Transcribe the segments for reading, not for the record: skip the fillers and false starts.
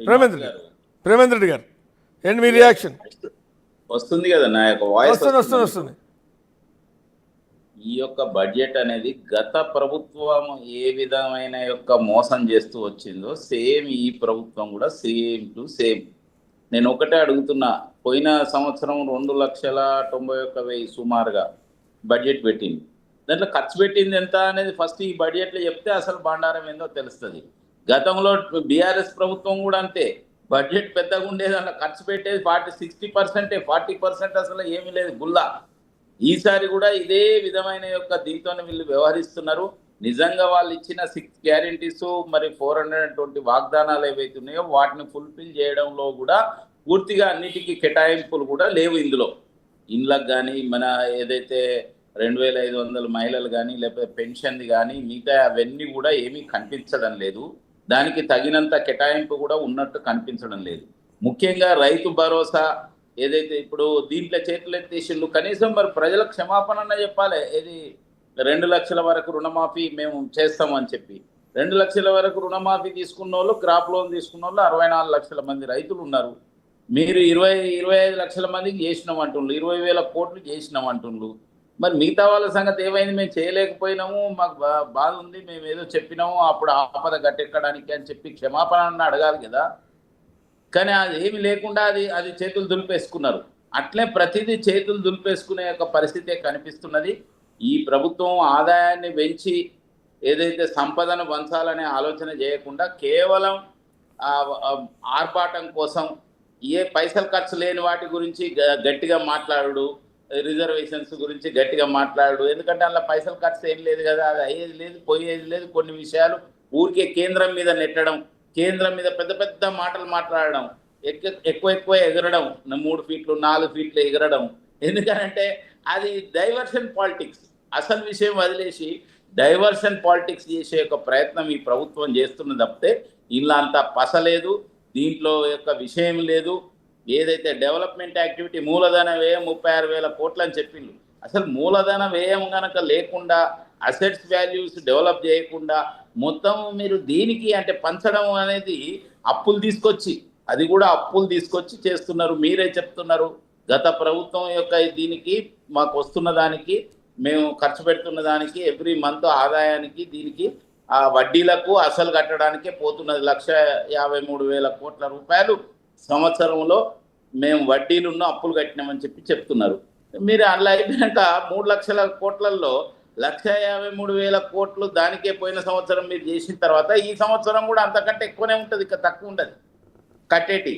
ప్రేమేంద్ర రెడ్డి గారు ఏంటి మీ రియాక్షన్? వస్తుంది కదా నా యొక్క వాయిస్ వస్తుంది. ఈ యొక్క బడ్జెట్ అనేది గత ప్రభుత్వం ఏ విధమైన యొక్క మోసం చేస్తూ వచ్చిందో సేమ్ ఈ ప్రభుత్వం కూడా సేమ్ టు సేమ్. నేను ఒకటే అడుగుతున్నా, పోయిన సంవత్సరం 2,91,000 సుమారుగా బడ్జెట్ పెట్టింది. దాంట్లో ఖర్చు పెట్టింది ఎంత అనేది ఫస్ట్ ఈ బడ్జెట్లో చెప్తే అసలు బండారం ఏందో తెలుస్తుంది. గతంలో బీఆర్ఎస్ ప్రభుత్వం కూడా అంతే, బడ్జెట్ పెద్దగా ఉండేది, అలా ఖర్చు పెట్టేది 60%, 40% అసలు ఏమీ లేదు గుల్లా. ఈసారి కూడా ఇదే విధమైన యొక్క దీంతోనే వీళ్ళు వ్యవహరిస్తున్నారు. నిజంగా వాళ్ళు ఇచ్చిన 6 గ్యారెంటీస్ మరి 420 వాగ్దానాలు ఏవైతే ఉన్నాయో వాటిని ఫుల్ఫిల్ చేయడంలో కూడా పూర్తిగా అన్నిటికీ కేటాయింపులు కూడా లేవు ఇందులో. ఇండ్లకు కానీ మన ఏదైతే 2,500 మహిళలు కానీ లేకపోతే పెన్షన్ది కానీ మిగతా అవన్నీ కూడా ఏమీ కనిపించడం లేదు. దానికి తగినంత కేటాయింపు కూడా ఉన్నట్టు కనిపించడం లేదు. ముఖ్యంగా రైతు భరోసా ఏదైతే ఇప్పుడు దీంట్లో చేతులు ఎత్తేసిండు, కనీసం మరి ప్రజలకు క్షమాపణ చెప్పాలి. ఏది 2 లక్షల వరకు రుణమాఫీ మేము చేస్తామని చెప్పి 2 లక్షల వరకు రుణమాఫీ తీసుకున్న వాళ్ళు, క్రాప్ లోన్ తీసుకున్న వాళ్ళు 64 లక్షల మంది రైతులు ఉన్నారు. మీరు 25 లక్షల మందికి చేసినాం అంటుండ్రు, 20,000 కోట్లు చేసినాం అంటుండ్రు. మరి మిగతా వాళ్ళ సంగతి ఏమైంది? మేము చేయలేకపోయినాము, మాకు బాధ ఉంది, మేము ఏదో చెప్పినాము అప్పుడు ఆపద గట్టెక్కడానికి అని చెప్పి క్షమాపణ అడగాలి కదా. కానీ అది ఏమి లేకుండా అది చేతులు దులిపేసుకున్నారు. అట్లే ప్రతిదీ చేతులు దులిపేసుకునే యొక్క పరిస్థితే కనిపిస్తున్నది. ఈ ప్రభుత్వం ఆదాయాన్ని పెంచి ఏదైతే సంపదను పంచాలనే ఆలోచన చేయకుండా కేవలం ఆర్భాటం కోసం ఏ పైసలు ఖర్చు లేని వాటి గురించి గట్టిగా మాట్లాడు, రిజర్వేషన్స్ గురించి గట్టిగా మాట్లాడు. ఎందుకంటే అందులో పైసలు ఖర్చు ఏం లేదు కదా, అది అయ్యేది లేదు, పోయేది లేదు. కొన్ని విషయాలు ఊరికే కేంద్రం మీద నెట్టడం, కేంద్రం మీద పెద్ద పెద్ద మాటలు మాట్లాడడం, ఎక్కువ ఎగరడం, 3 ఫీట్లు 4 ఫీట్లు ఎగరడం. ఎందుకంటే అది డైవర్షన్ పాలిటిక్స్. అసలు విషయం వదిలేసి డైవర్షన్ పాలిటిక్స్ చేసే యొక్క ప్రయత్నం ఈ ప్రభుత్వం చేస్తున్న తప్పితే ఇలా అంత పసలేదు, దీంట్లో యొక్క విషయం లేదు. ఏదైతే డెవలప్మెంట్ యాక్టివిటీ మూలధన వ్యయం 36,000 కోట్లు అని చెప్పిండు. అసలు మూలధన వ్యయం కనుక లేకుండా, అసెట్స్ వాల్యూస్ డెవలప్ చేయకుండా మొత్తం మీరు దీనికి అంటే పంచడం అనేది అప్పులు తీసుకొచ్చి, అది కూడా అప్పులు తీసుకొచ్చి చేస్తున్నారు. మీరే చెప్తున్నారు గత ప్రభుత్వం యొక్క దీనికి మాకు వస్తున్న దానికి, మేము ఖర్చు పెడుతున్న దానికి, ఎవ్రీ మంత్ ఆదాయానికి, దీనికి ఆ వడ్డీలకు అసలు కట్టడానికే పోతున్నది 1,53,000 కోట్ల రూపాయలు సంవత్సరంలో మేము వడ్డీలున్న అప్పులు కట్టినామని చెప్తున్నారు. మీరు అలా అయిపోయాక 3 లక్షల కోట్లలో 1,53,000 కోట్లు దానికే పోయిన సంవత్సరం మీరు చేసిన తర్వాత ఈ సంవత్సరం కూడా అంతకంటే ఎక్కువనే ఉంటుంది, ఇక తక్కువ ఉండదు కట్టేటి.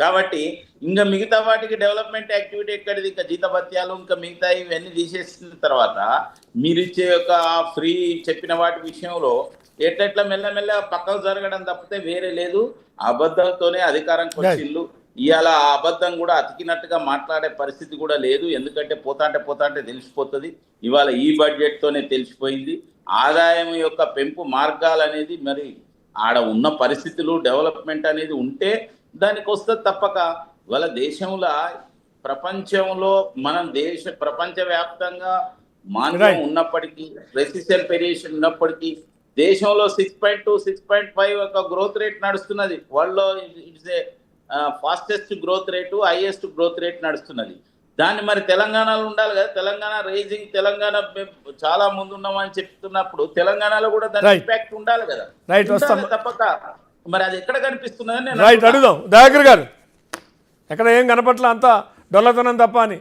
కాబట్టి ఇంకా మిగతా వాటికి డెవలప్మెంట్ యాక్టివిటీ ఎక్కడిది? ఇంకా జీతభత్యాలు ఇంకా మిగతా ఇవన్నీ తీసేసిన తర్వాత మీరు ఇచ్చే యొక్క ఫ్రీ చెప్పిన వాటి విషయంలో ఎట్లా మెల్లమెల్ల పక్కకు జరగడం తప్పితే వేరే లేదు. అబద్ధంతోనే అధికారంకి వచ్చిండ్రు. ఇవాళ ఆ అబద్ధం కూడా అతికినట్టుగా మాట్లాడే పరిస్థితి కూడా లేదు. ఎందుకంటే పోతాంటే తెలిసిపోతుంది. ఇవాళ ఈ బడ్జెట్తోనే తెలిసిపోయింది. ఆదాయం యొక్క పెంపు మార్గాలు అనేది మరి ఆడ ఉన్న పరిస్థితులు, డెవలప్మెంట్ అనేది ఉంటే దానికి వస్తుంది తప్పక. వాళ్ళ దేశంలో ప్రపంచంలో ప్రపంచవ్యాప్తంగా మాంద్యం ఉన్నప్పటికీ, రెసిషన్ పెరియేషన్ ఉన్నప్పటికీ దేశంలో 6.2, 6.5 ఒక గ్రోత్ రేట్ నడుస్తున్నది. వరల్డ్లో it's a fastest growth rate, highest growth rate నడుస్తున్నది. దాన్ని మరి తెలంగాణలో ఉండాలి కదా. తెలంగాణ రైజింగ్, తెలంగాణ చాలా ముందు ఉన్నామని చెప్తున్నప్పుడు తెలంగాణలో కూడా దాని ఇంపాక్ట్ ఉండాలి కదా. తప్పక మరి అది ఎక్కడ కనిపిస్తున్నదని అడుగుదాం. దయాకర్ గారు, ఎక్కడ ఏం కనపట్ల, అంతా డొల్లతనం తప్ప అని.